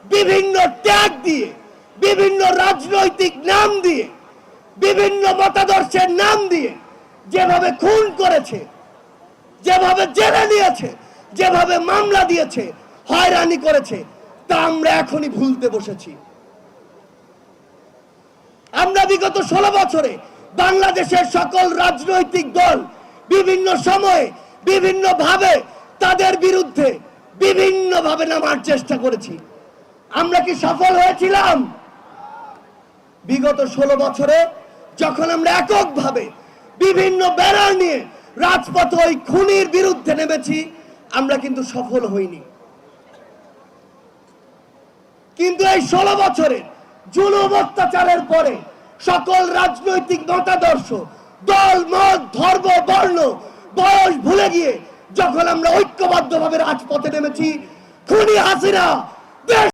বিভিন্ন ট্যাগ দিয়ে, বিভিন্ন রাজনৈতিক নাম দিয়ে, বিভিন্ন মতাদর্শের নাম দিয়ে যেভাবে খুন করেছে, যেভাবে জেলে নিয়েছে, যেভাবে মামলা দিয়েছে, হয়রানি করেছে, তা আমরা এখনই ভুলতে বসেছি। আমরা বিগত 16 বছরে বাংলাদেশের সকল রাজনৈতিক দল বিভিন্ন সময়ে বিভিন্ন ভাবে তাদের বিরুদ্ধে বিভিন্ন ভাবে নামার চেষ্টা করেছি। আমরা কি সফল হয়েছিলাম? বিগত 16 বছরে যখন আমরা এককভাবে বিভিন্ন ব্যানার নিয়ে রাজপথে ওই খুনির বিরুদ্ধে নেমেছি, আমরা কিন্তু সফল হইনি। কিন্তু এই 16 বছরের জুলুম অত্যাচারের পরে সকল রাজনৈতিক মতাদর্শ, দল, মত, ধর্ম, বর্ণ, বয়স ভুলে গিয়ে যখন আমরা ঐক্যবদ্ধভাবে রাজপথে নেমেছি, খুনি হাসিনা দেশ